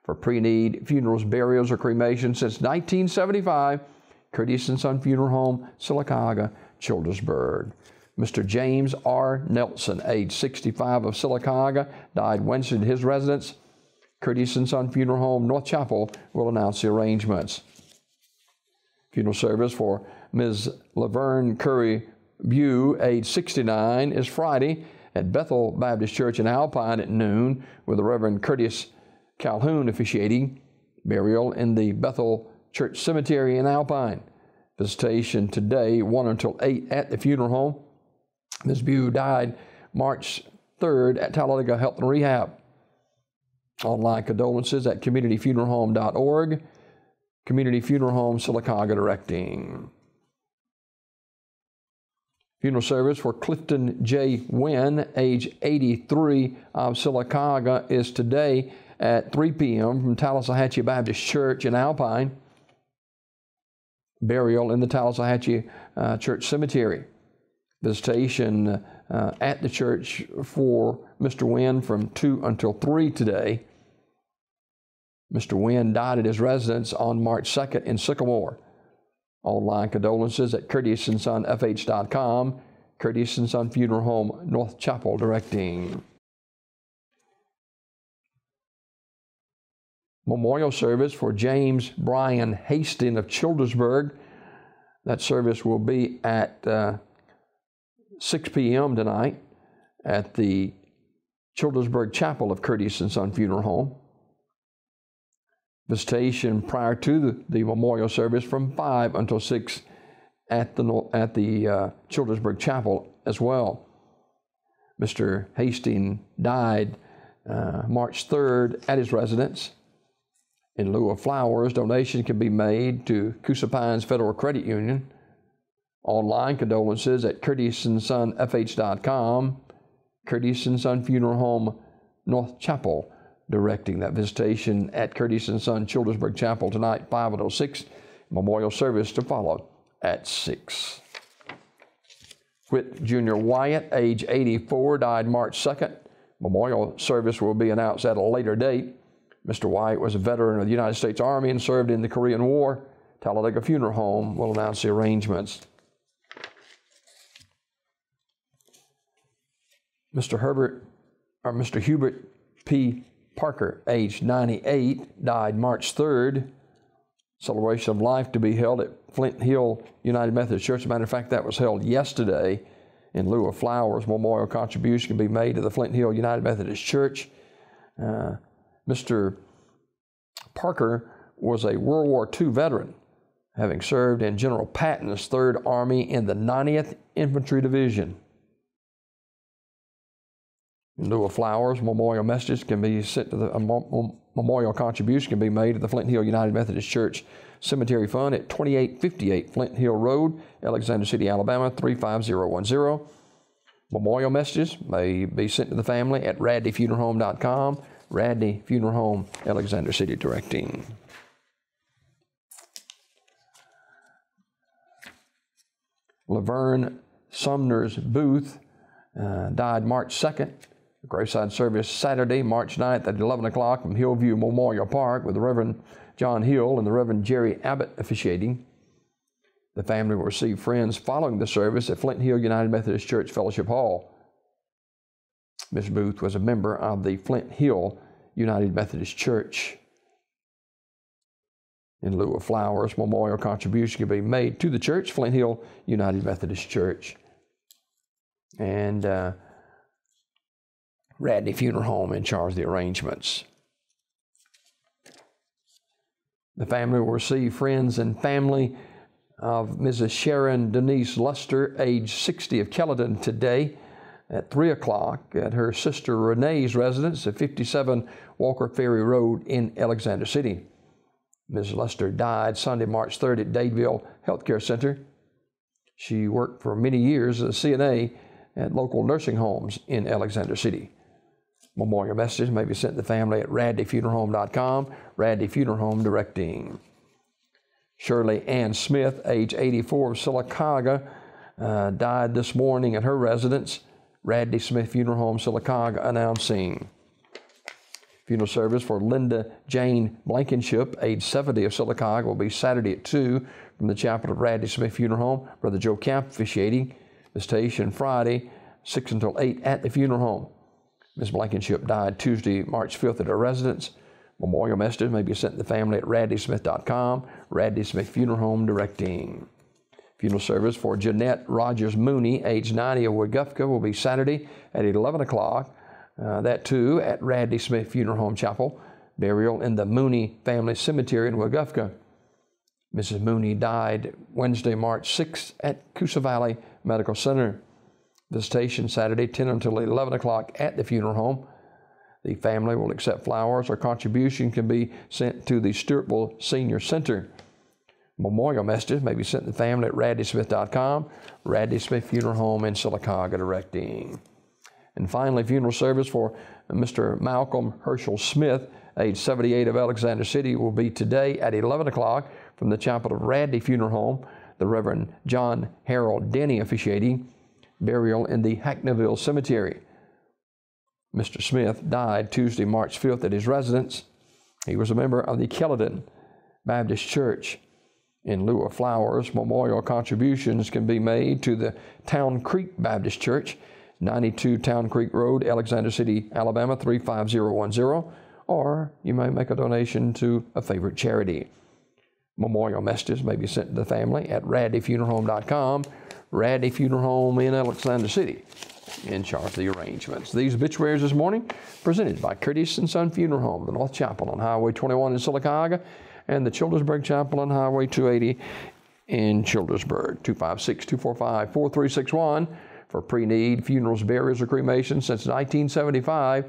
for pre-need funerals, burials, or cremation since 1975. Curtis & Son Funeral Home, Sylacauga, Childersburg. Mr. James R. Nelson, age 65, of Sylacauga, died Wednesday at his residence. Curtis & Son Funeral Home, North Chapel, will announce the arrangements. Funeral service for Ms. Laverne Curry Bew, age 69, is Friday at Bethel Baptist Church in Alpine at noon, with the Reverend Curtis Calhoun officiating. Burial in the Bethel Church Cemetery in Alpine. Visitation today, 1 until 8 at the funeral home. Ms. Bew died March 3rd at Talladega Health and Rehab. Online condolences at communityfuneralhome.org. Community Funeral Home, Sylacauga directing. Funeral service for Clifton J. Wynn, age 83, of Sylacauga, is today at 3 p.m. from Tallahatchie Baptist Church in Alpine. Burial in the Tallahatchie Church Cemetery. Visitation at the church for Mr. Wynn from 2 until 3 today. Mr. Wynn died at his residence on March 2nd in Sycamore. Online condolences at curtissonsonfh.com. Curtis & Son Funeral Home, North Chapel directing. Memorial service for James Brian Hastings of Childersburg. That service will be at 6 p.m. tonight at the Childersburg Chapel of Curtis & Son Funeral Home. Visitation prior to the memorial service from 5 until 6 at the Childersburg Chapel as well. Mr. Hastings died March 3rd at his residence. In lieu of flowers, donation can be made to Coosa Pines Federal Credit Union. Online condolences at curtissonsonfh.com. Curtis & Son Funeral Home, North Chapel, directing. That visitation at Curtis & Son Childersburg Chapel tonight, 5 until 6. Memorial service to follow at 6. Whit Jr. Wyatt, age 84, died March 2nd. Memorial service will be announced at a later date. Mr. Wyatt was a veteran of the United States Army and served in the Korean War. Talladega Funeral Home will announce the arrangements. Mr. Hubert P. Parker, age 98, died March 3rd. Celebration of life to be held at Flint Hill United Methodist Church. As a matter of fact, that was held yesterday. In lieu of flowers, memorial contribution can be made to the Flint Hill United Methodist Church. Mr. Parker was a World War II veteran, having served in General Patton's 3rd Army in the 90th Infantry Division. In lieu of flowers, memorial messages can be sent to memorial contribution can be made to the Flint Hill United Methodist Church Cemetery Fund at 2858 Flint Hill Road, Alexander City, Alabama 35010. Memorial messages may be sent to the family at radleyfuneralhome.com. Radley Funeral Home, Alexander City directing. Laverne Sumner's Booth died March 2nd. The graveside service Saturday, March 9th at 11 o'clock from Hillview Memorial Park with the Reverend John Hill and the Reverend Jerry Abbott officiating. The family will receive friends following the service at Flint Hill United Methodist Church Fellowship Hall. Ms. Booth was a member of the Flint Hill United Methodist Church. In lieu of flowers, memorial contribution can be made to the church, Flint Hill United Methodist Church. And Radley Funeral Home in charge of the arrangements. The family will receive friends and family of Mrs. Sharon Denise Luster, age 60, of Kelladon today at 3 o'clock at her sister Renee's residence at 57 Walker Ferry Road in Alexander City. Ms. Luster died Sunday, March 3rd at Dadeville Healthcare Center. She worked for many years as a CNA at local nursing homes in Alexander City. Memorial messages may be sent to the family at radleyfuneralhome.com. Radley Funeral Home directing. Shirley Ann Smith, age 84, of Sylacauga, died this morning at her residence. Radley Smith Funeral Home, Sylacauga, announcing. Funeral service for Linda Jane Blankenship, age 70, of Sylacauga, will be Saturday at 2 from the chapel of Radley Smith Funeral Home. Brother Joe Camp officiating. Visitation Friday, 6 until 8 at the funeral home. Ms. Blankenship died Tuesday, March 5th at her residence. Memorial messages may be sent to the family at radleysmith.com. Radley Smith Funeral Home directing. Funeral service for Jeanette Rogers Mooney, age 90, of Weguffka, will be Saturday at 11 o'clock. That too at Radley Smith Funeral Home Chapel. Burial in the Mooney Family Cemetery in Weguffka. Mrs. Mooney died Wednesday, March 6th at Coosa Valley Medical Center. Visitation Saturday, 10 until 11 o'clock at the funeral home. The family will accept flowers or contribution can be sent to the Stewartville Senior Center. Memorial messages may be sent to the family at radleysmith.com. Radley Smith Funeral Home in Sylacauga directing. And finally, funeral service for Mr. Malcolm Herschel Smith, age 78, of Alexander City, will be today at 11 o'clock from the chapel of Radley Funeral Home. The Reverend John Harold Denny officiating. Burial in the Hackneyville Cemetery. Mr. Smith died Tuesday, March 5th at his residence. He was a member of the Kelladon Baptist Church. In lieu of flowers, memorial contributions can be made to the Town Creek Baptist Church, 92 Town Creek Road, Alexander City, Alabama, 35010, or you may make a donation to a favorite charity. Memorial messages may be sent to the family at radleyfuneralhome.com. Radley Funeral Home in Alexander City in charge of the arrangements. These obituaries this morning presented by Curtis & Son Funeral Home, the North Chapel on Highway 21 in Sylacauga, and the Childersburg Chapel on Highway 280 in Childersburg. 256-245-4361 for pre-need funerals, burials, or cremations since 1975.